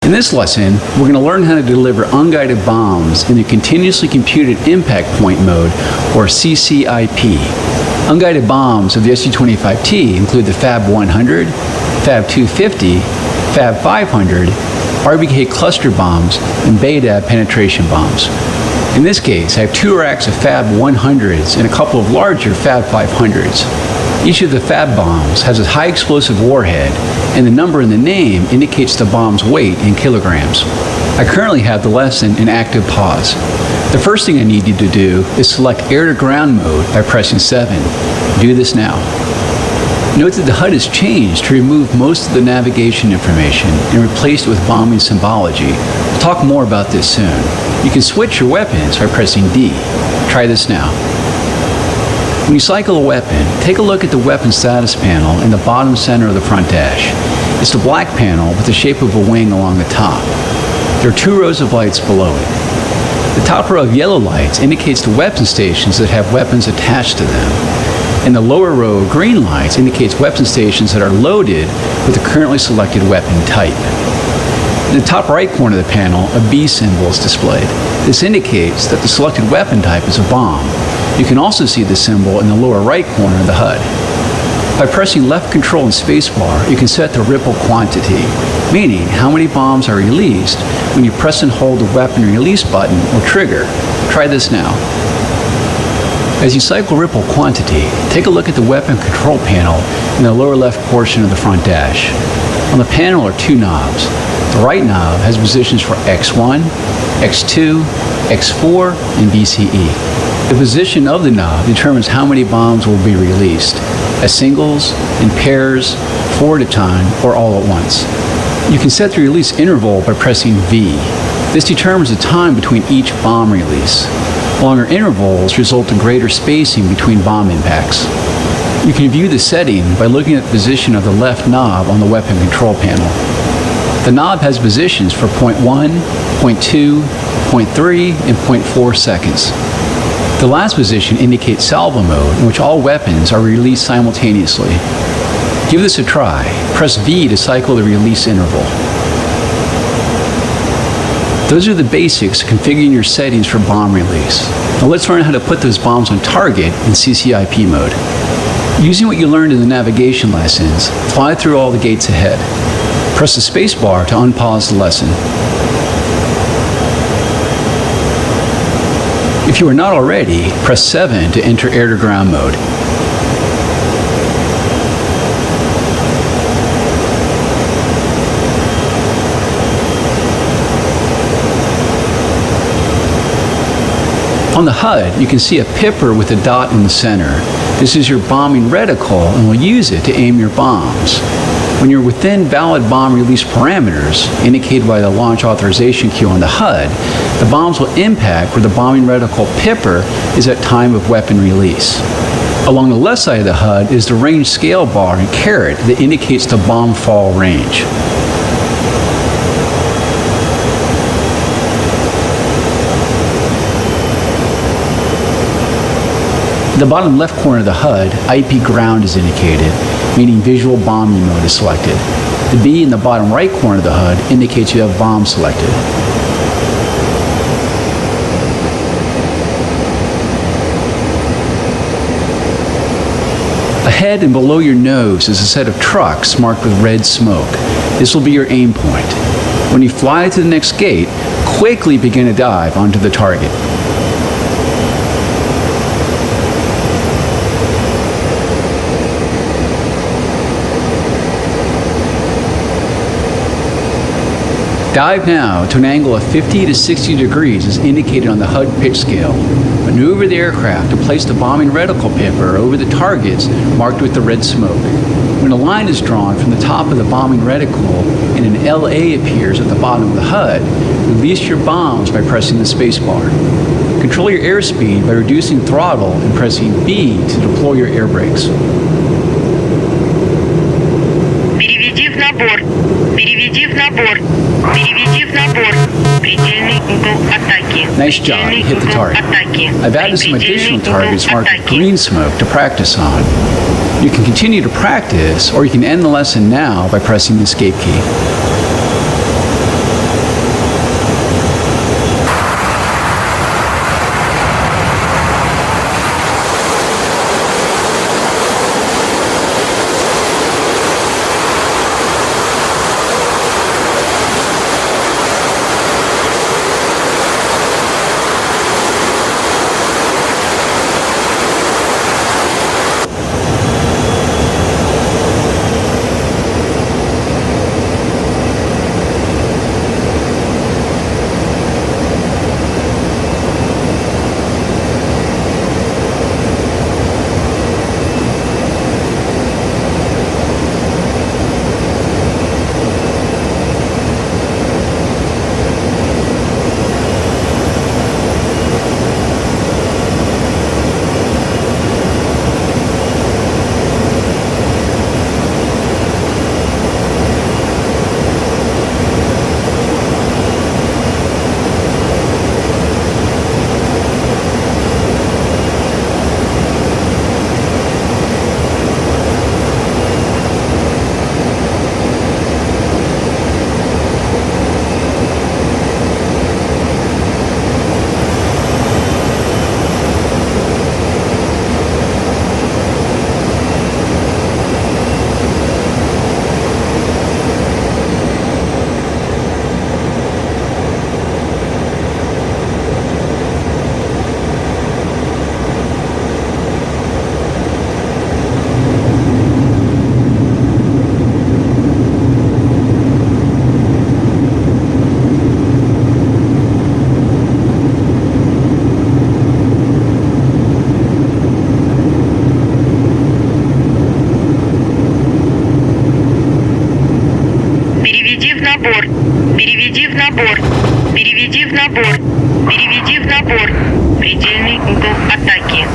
In this lesson, we're going to learn how to deliver unguided bombs in the continuously computed impact point mode, or CCIP. Unguided bombs of the Su-25T include the Fab 100, Fab 250, Fab 500, RBK cluster bombs, and Beta penetration bombs. In this case, I have two racks of Fab 100s and a couple of larger Fab 500s. Each of the Fab bombs has a high explosive warhead, and the number in the name indicates the bomb's weight in kilograms. I currently have the lesson in active pause. The first thing I need you to do is select air-to-ground mode by pressing 7. Do this now. Note that the HUD is changed to remove most of the navigation information and replaced it with bombing symbology. We'll talk more about this soon. You can switch your weapons by pressing D. Try this now. When you cycle a weapon, take a look at the weapon status panel in the bottom center of the front dash. It's the black panel with the shape of a wing along the top. There are two rows of lights below it. The top row of yellow lights indicates the weapon stations that have weapons attached to them. And the lower row of green lights indicates weapon stations that are loaded with the currently selected weapon type. In the top right corner of the panel, a B symbol is displayed. This indicates that the selected weapon type is a bomb. You can also see the symbol in the lower right corner of the HUD. By pressing left control and spacebar, you can set the ripple quantity, meaning how many bombs are released when you press and hold the weapon release button or trigger. Try this now. As you cycle ripple quantity, take a look at the weapon control panel in the lower left portion of the front dash. On the panel are two knobs. The right knob has positions for X1, X2, X4, and BCE. The position of the knob determines how many bombs will be released, as singles, in pairs, four at a time, or all at once. You can set the release interval by pressing V. This determines the time between each bomb release. Longer intervals result in greater spacing between bomb impacts. You can view the setting by looking at the position of the left knob on the weapon control panel. The knob has positions for 0.1, 0.2, 0.3, and 0.4 seconds. The last position indicates salvo mode, in which all weapons are released simultaneously. Give this a try. Press V to cycle the release interval. Those are the basics of configuring your settings for bomb release. Now let's learn how to put those bombs on target in CCIP mode. Using what you learned in the navigation lessons, fly through all the gates ahead. Press the space bar to unpause the lesson. If you are not already, press 7 to enter air-to-ground mode. On the HUD, you can see a pipper with a dot in the center. This is your bombing reticle, and we'll use it to aim your bombs. When you're within valid bomb release parameters, indicated by the launch authorization queue on the HUD, the bombs will impact where the bombing reticle pipper is at time of weapon release. Along the left side of the HUD is the range scale bar and caret that indicates the bomb fall range. In the bottom left corner of the HUD, IP ground is indicated, meaning visual bombing mode is selected. The B in the bottom right corner of the HUD indicates you have bomb selected. Ahead and below your nose is a set of trucks marked with red smoke. This will be your aim point. When you fly to the next gate, quickly begin a dive onto the target. Dive now to an angle of 50 to 60 degrees as indicated on the HUD pitch scale. Maneuver the aircraft to place the bombing reticle pipper over the targets marked with the red smoke. When a line is drawn from the top of the bombing reticle and an LA appears at the bottom of the HUD, release your bombs by pressing the spacebar. Control your airspeed by reducing throttle and pressing B to deploy your air brakes. Переведи в набор. Переведи в набор. Переведи в набор. Предельный угол атаки. Nice job, you hit the target. I've added some additional targets marked with green smoke to practice on. You can continue to practice, or you can end the lesson now by pressing the escape key. набор. Переведи в набор. Переведи в набор. Переведи в набор. Предельный угол атаки.